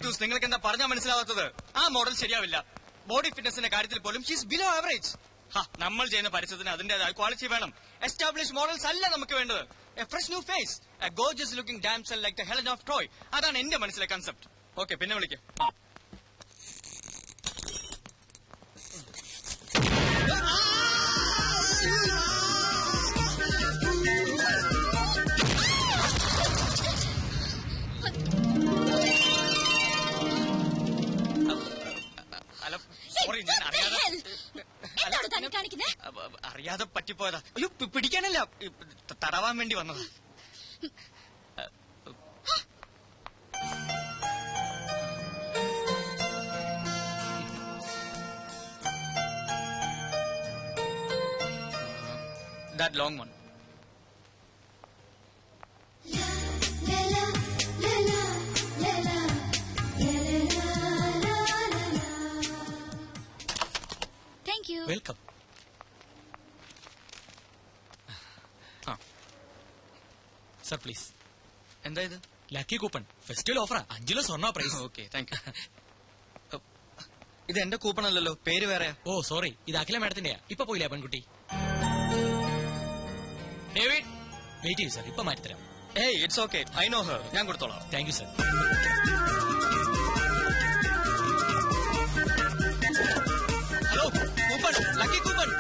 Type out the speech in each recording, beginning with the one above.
Tattoos നിങ്ങൾക്ക് എന്താ പറഞ്ഞാൽ മനസ്സിലാവാത്തത്? ആ മോഡൽ ശരിയാവില്ല. ബോഡി ഫിറ്റ്നസിന്റെ കാര്യത്തിൽ പോലും ഷീസ് ബിലോ ആവറേജ്. നമ്മൾ ചെയ്യുന്ന പരസ്യത്തിന് അതിന്റേതായ ക്വാളിറ്റി വേണം. എസ്റ്റാബ്ലിഷ് മോഡൽസ് അല്ല നമുക്ക് വേണ്ടത്. A fresh new face, a gorgeous looking damsel like the Helen of Troy. അതാണ് എന്റെ മനസ്സിലെ കൺസെപ്റ്റ്. ഓക്കെ, പിന്നെ വിളിക്കാം. അറിയാതെ പറ്റിപ്പോയതാ. അയ്യോ, പിടിക്കാനല്ല, തടവാൻ വേണ്ടി വന്നതാ. That long one. Thank you. Welcome. Sir, please. എന്താ ഇത്? ലക്കി കൂപ്പൺ, ഫെസ്റ്റിവൽ ഓഫറാ. 5 കിലോ സ്വർണ്ണ പ്രൈസ്. Okay, thank you. ഇത് എന്റെ കൂപ്പൺ അല്ലല്ലോ, പേര് വേറെയാ. ഓ സോറി, ഇത് അഖില മാഡത്തിന്റെയാ. ഇപ്പൊ പോയില്ലേ പെൺകുട്ടി? ഡേവിഡ്, വെയിറ്റ് ചെയ്യൂ സർ, ഇപ്പൊ മാറ്റിത്തരാം. ഏയ്, it's okay, I know her. ഞാൻ കൊടുത്തോളാം. Thank you sir. Hello, coupon, lucky coupon.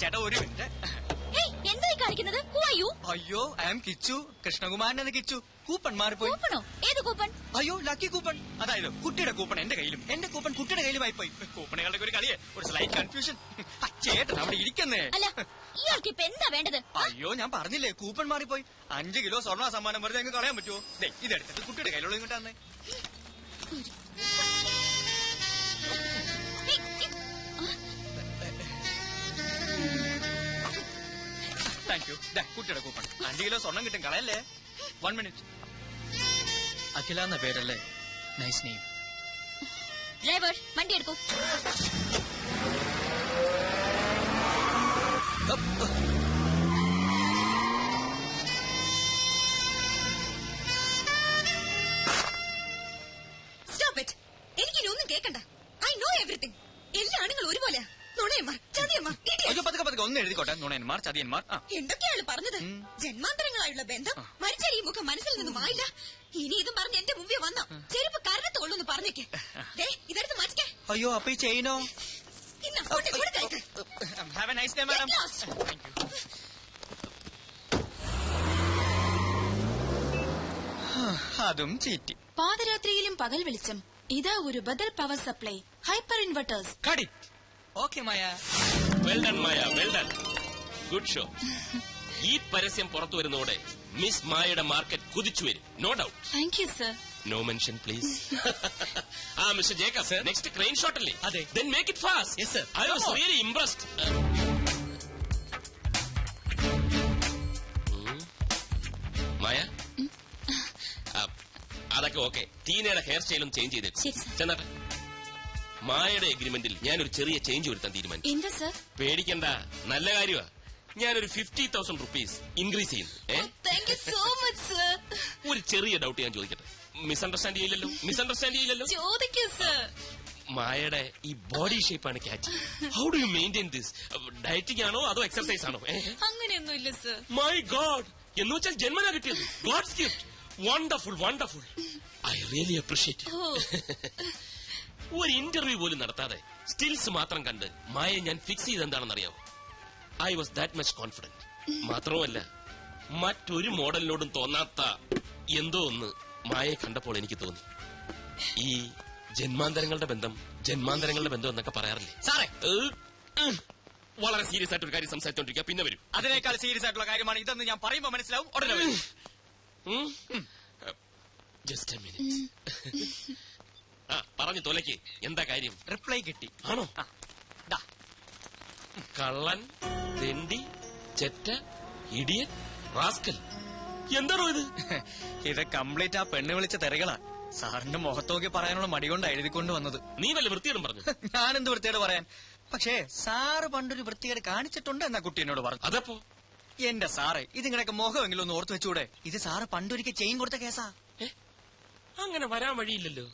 ചേട്ടാ, ഒരു മിനിറ്റ്. എന്തായി കാണിക്കുന്നത്? അയ്യോ, ഐ ആം കിച്ചു, കൃഷ്ണകുമാരൻ എന്ന കിച്ചു. കൂപ്പൺ മാറിപ്പോയി. ഏത് കൂപ്പൺ? അയ്യോ, ലക്കി കൂപ്പൺ. അതായത് കുട്ടിയുടെ കൂപ്പൺ എന്റെ കയ്യിലും എന്റെ കൂപ്പൺ കുട്ടിയുടെ കയ്യിലുമായി പോയി. കൂപ്പണുകളുടെ ഒരു കളിയെ, ഒരു സ്ലൈറ്റ് കൺഫ്യൂഷൻ. ചേട്ടൻ അവിടെ ഇരിക്കുന്നേ. ഇയാൾക്ക് ഇപ്പൊ എന്താ വേണ്ടത്? അയ്യോ, ഞാൻ പറഞ്ഞില്ലേ, കൂപ്പൺ മാറിപ്പോയി. 5 കിലോ സ്വർണ്ണ സമ്മാനം വെറുതെ അങ്ങ് കളയാൻ പറ്റുമോ? ഇതെടുത്തിട്ട് കുട്ടിയുടെ കയ്യിലുള്ള ഇങ്ങോട്ടാന്നേ. Thank you. കുട്ടിയുടെ കൂപ്പൺ. 5 കിലോ സ്വർണം കിട്ടും, കളയല്ലേ. 1 മിനിറ്റ്. അഖില എന്ന പേരല്ലേ? Nice name. ഡ്രൈവർ, വണ്ടി എടുക്കൂ. Stop it. എനിക്കിനി ഒന്നും കേൾക്കണ്ട. I know everything. എല്ലാ ആണുങ്ങളും ഒരുപോലെ. നുണയന്മാർ, ചതിയന്മാർ. അയ്യോ, പതുക്കെ ഒന്ന് എഴുതിക്കോട്ടെ. നുണയന്മാർ, ചതിയന്മാർ. എന്തൊക്കെയാണ് പറഞ്ഞത്? ജന്മാന്തരങ്ങളായുള്ള ബന്ധം മരിച്ചാൽ ഈ മുഖം മനസ്സിൽ നിന്നും മായില്ല. ഇനി ഇതും പറഞ്ഞ് എന്റെ മുമ്പിൽ വന്നോ, ചെരുപ്പ് കരണത്തോളൂന്ന് പറഞ്ഞേക്ക്. ഇതെടുത്ത് മാറ്റിക്കേ. അയ്യോ, അപ്പൊ ഈ ചെയിനോ? Have a nice day madam. അതും ചീറ്റി. പാതിരാത്രിയിലും പകൽ വെളിച്ചം. ഇതാ ഒരു ബദൽ power supply, hyper inverters. Okay Maya. Well done Maya, well done. Good show. ഈ പരസ്യം പുറത്തു വരുന്നതോടെ മിസ് മായയുടെ മാർക്കറ്റ് കുതിച്ചു വരും, no doubt. Thank you sir. No mention please. Mister Jacob, next crane shot അല്ലേ? അതെ. Then make it fast. Yes sir. I was really impressed. മായ, അതൊക്കെ ഓക്കെ. ടീനയുടെ ഹെയർ സ്റ്റൈലും ചേഞ്ച് ചെയ്തേക്കും. ചെന്നാട്ടെ. മായയുടെ എഗ്രിമെന്റിൽ ഞാനൊരു ചെറിയ ചേഞ്ച് വരുത്താൻ തീരുമാനിച്ചു. എന്താ സർ? പേടിക്കണ്ട, നല്ല കാര്യമാ. ഞാനൊരു 50,000 rupees ഇൻക്രീസ് ചെയ്യുന്നു. Thank you so much sir. ഒരു ചെറിയ ഡൗട്ട് ഞാൻ ചോദിക്കട്ടെ. മിസ്അണ്ടർസ്റ്റാൻഡ് ചെയ്യില്ലല്ലോ? ചോദിക്കൂ സർ. മായയുടെ ഈ ബോഡി ഷേപ്പാണ് catch. How do you maintain this? Dieting ആണോ അതോ എക്സർസൈസ് ആണോ? അങ്ങനെയൊന്നുമില്ല സർ. മൈ ഗോഡ്, എന്ന് വെച്ചാൽ ജന്മനാ കിട്ടിയത്. God's gift. Wonderful, wonderful. I really appreciate. ഒരു ഇന്റർവ്യൂ പോലും നടത്താതെ സ്റ്റിൽസ് മാത്രം കണ്ട് മായയെ ഞാൻ ഫിക്സ് ചെയ്തെന്താണെന്നറിയാമോ? I was that much confident. മാത്രവുമല്ല, മറ്റൊരു മോഡലിനോടും തോന്നാത്ത എന്തോ ഒന്ന് മായയെ കണ്ടപ്പോൾ എനിക്ക് തോന്നി. ഈ ജന്മാന്തരങ്ങളുടെ ബന്ധം എന്നൊക്കെ പറയാറില്ലേ സാറേ? വളരെ സീരിയസ് ആയിട്ടൊരു കാര്യം സംസാരിച്ചോണ്ടിരിക്കുക, പിന്നെ വരും. അതിനേക്കാൾ സീരിയസ് ആയിട്ടുള്ള കാര്യമാണ് ഇതെന്ന് ഞാൻ പറയുമ്പോ മനസ്സിലാവും. ഉടനെ വരും. Just A minute. പറഞ്ഞു തോലയ്ക്ക് എന്താ കാര്യം? റിപ്ലൈ കിട്ടി. ആണോ? കള്ളൻ, തെണ്ടി, ചെറ്റ, ഇഡിയൻ, റാസ്കൽ. എന്താണോ ഇത്? ഇത് കംപ്ലീറ്റ് ആ പെണ്ണ് വിളിച്ച തെറികളാ. സാറിന്റെ മുഖത്തോക്കി പറയാനുള്ള മടി കൊണ്ട് എഴുതിക്കൊണ്ട് വന്നത്. നീ വല്ല വൃത്തിയിടും പറഞ്ഞു. ഞാനെന്ത് വൃത്തിയോട് പറയാൻ? പക്ഷേ സാറ് പണ്ടൊരു വൃത്തികേട് കാണിച്ചിട്ടുണ്ട് എന്നാ കുട്ടി എന്നോട് പറഞ്ഞു. അതപ്പോ എന്റെ സാറേ, ഇതിങ്ങനെയൊക്കെ മുഖമെങ്കിലും ഒന്ന് ഓർത്ത് വെച്ചൂടെ? ഇത് സാറ് പണ്ടൊരിക്കൽ ചെയിൻ കൊടുത്ത കേസാ. അങ്ങനെ വരാൻ വഴിയില്ലല്ലോ.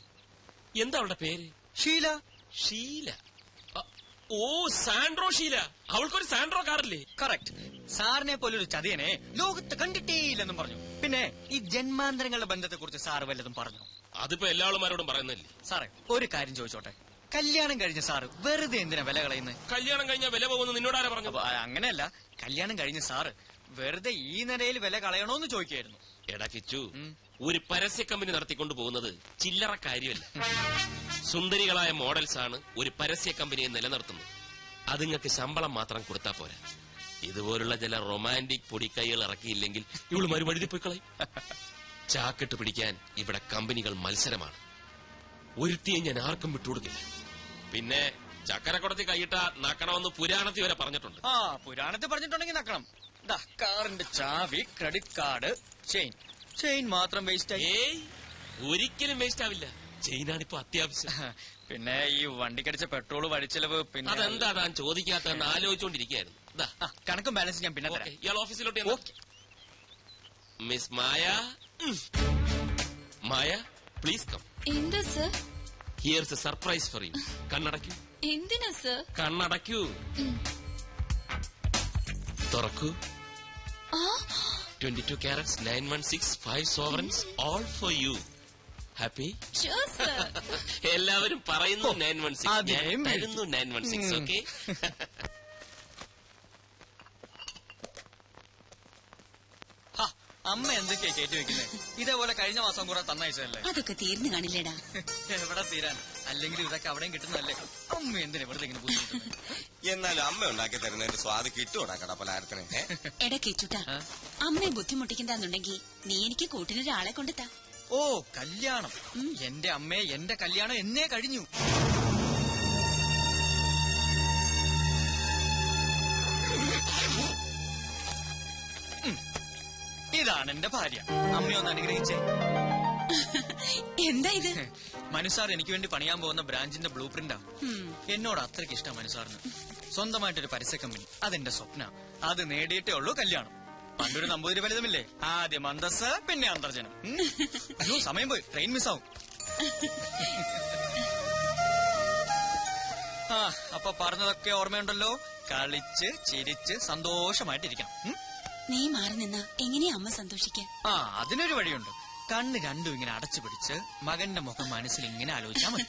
എന്താ അവളുടെ പേര്? ഷീല. ഷീല. ഓ, സാൻഡ്രോ ഷീല. അവൾക്കൊരു സാൻഡ്രോ കാറില്ലേ? കറക്റ്റ്. സാറിനെ പോലൊരു ചതിയനെ ലോകത്ത് കണ്ടിട്ടേയില്ലെന്നും പറഞ്ഞു. പിന്നെ ഈ ജന്മാന്തരങ്ങളുടെ ബന്ധത്തെ കുറിച്ച് സാറ് വല്ലതും പറഞ്ഞു? അതിപ്പോ എല്ലാ ആളുമാരോടും പറയുന്നില്ലേ. സാറേ, ഒരു കാര്യം ചോദിച്ചോട്ടെ. കല്യാണം കഴിഞ്ഞ സാറ് വെറുതെ എന്തിനാ വില കളയുന്നത്? കല്യാണം കഴിഞ്ഞാൽ വില പോകുന്നു നിന്നോടാരാ പറഞ്ഞു? അങ്ങനെയല്ല, കല്യാണം കഴിഞ്ഞ സാറ് വെറുതെ ഈ നിലയിൽ വില കളയണോന്ന് ചോദിക്കായിരുന്നു. എടാ കിച്ചു, ഒരു പരസ്യ കമ്പനി നടത്തിക്കൊണ്ട് പോകുന്നത് ചില്ലറ കാര്യമല്ല. സുന്ദരികളായ മോഡൽസ് ആണ് ഒരു പരസ്യ കമ്പനിയെ നിലനിർത്തുന്നത്. അതുങ്ങൾക്ക് ശമ്പളം മാത്രം കൊടുത്താ പോരാ. ഇതുപോലുള്ള ചില റൊമാൻറ്റിക് പൊടിക്കൈകൾ ഇറക്കിയില്ലെങ്കിൽ ഇവള് മറുപടി പോയി കളയും. ചാക്കിട്ട് പിടിക്കാൻ ഇവിടെ കമ്പനികൾ മത്സരമാണ്. ഒരുത്തിയെ ഞാൻ ആർക്കും വിട്ടുകൊടുക്കില്ല. പിന്നെ ചക്കരക്കുടത്തി കൈയിട്ട നക്കണമെന്ന് പുരാണത്തിൽ വരെ പറഞ്ഞിട്ടുണ്ട്. ആ, പുരാണത്തിൽ പറഞ്ഞിട്ടുണ്ടെങ്കിൽ നക്കണം. കാറിന്റെ ചാവി, ക്രെഡിറ്റ് കാർഡ്, ചെയിൻ മാത്രം വേസ്റ്റ് ആയി. ഏയ്, ഒരിക്കലും വേസ്റ്റ് ആവില്ല. ചെയിനാണിപ്പോ അത്യാവശ്യം. പിന്നെ ഈ വണ്ടിക്കടിച്ച പെട്രോൾ വഴിച്ചെലവ്. പിന്നെ അതെന്താ താൻ ചോദിക്കാത്തെന്ന് ആലോചിച്ചോണ്ടിരിക്കായിരുന്നു. കണക്കും ബാലൻസ് ഞാൻ പിന്നെ തരാം. ഇയാൾ ഓഫീസിലോട്ട് miss Maya. Maya, please come. എന്താ sir? Here's a surprise for you. കണ്ണടയ്ക്കൂ. എന്തിനാ സർ? കണ്ണടയ്ക്കൂ. തുറക്കൂ. 22 carats 916 5 sovereigns all for you. Happy? Sure, sir. എല്ലാവരും പറയുന്നു 916. അതേ ഞാൻ തരുന്നു 916. ഓക്കെ. അമ്മ എന്തൊക്കെയാ കയറ്റി വെക്കുന്നത്? ഇതേപോലെ കഴിഞ്ഞ മാസം കൂടെ തന്നയച്ചതല്ലേ? അതൊക്കെ തീർന്നു കാണില്ലേടാ. എവിടെ തീരാൻ? അല്ലെങ്കിൽ ഇതൊക്കെ അവിടെയും കിട്ടുന്നതല്ലേ? അമ്മ എന്തിനാ വെറുതെ ഇങ്ങനെ ബുദ്ധിമുട്ടുന്നത്? എന്നാലും അമ്മ ഉണ്ടാക്കി തരുന്നതിന്റെ സ്വാദ് കിട്ടൂടാ കടപ്പലാരത്തിന്. എടക്കേച്ചുട്ടാ, അമ്മയെ ബുദ്ധിമുട്ടിക്കണ്ടെന്നുണ്ടെങ്കിൽ നീ എനിക്ക് കൂട്ടിനൊരാളെ കൊണ്ടെത്താ. ഓ, കല്യാണം. എന്റെ അമ്മയെ എന്റെ കല്യാണം എന്നേ കഴിഞ്ഞു. ഇതാണ് എന്റെ ഭാര്യ. അമ്മയൊന്ന് അനുഗ്രഹിച്ചേ. എന്താ ഇത്? മനുസാർ എനിക്ക് വേണ്ടി പണിയാൻ പോകുന്ന ബ്രാഞ്ചിന്റെ ബ്ലൂ പ്രിന്റാ. എന്നോട് അത്രയ്ക്ക് ഇഷ്ടം മനുസാറിന്. സ്വന്തമായിട്ടൊരു പരസ്യ കമ്പനി, അതെന്റെ സ്വപ്ന. അത് നേടിയിട്ടേ ഉള്ളൂ കല്യാണം. പണ്ടൊരു നമ്പൂതിരി ഫലിതമില്ലേ? ആദ്യം അന്തസ്, പിന്നെ അന്തർജനം. അയ്യോ, സമയം പോയി, ട്രെയിൻ മിസ്സാവും. ആ, അപ്പൊ പറഞ്ഞതൊക്കെ ഓർമ്മയുണ്ടല്ലോ. കളിച്ച് ചിരിച്ച് സന്തോഷമായിട്ടിരിക്കണം. നീ മാറി നിന്നാ എങ്ങനെയാ അമ്മ സന്തോഷിക്കാൻ? ആ, അതിനൊരു വഴിയുണ്ട്. കണ്ണ് രണ്ടും ഇങ്ങനെ അടച്ചു പിടിച്ച് മകന്റെ മുഖം മനസ്സിൽ ഇങ്ങനെ ആലോചിച്ചാൽ മതി.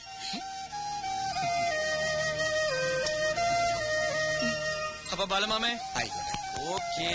അപ്പൊ ബാലമാമേ, ആയിക്കോട്ടെ. ഓക്കേ.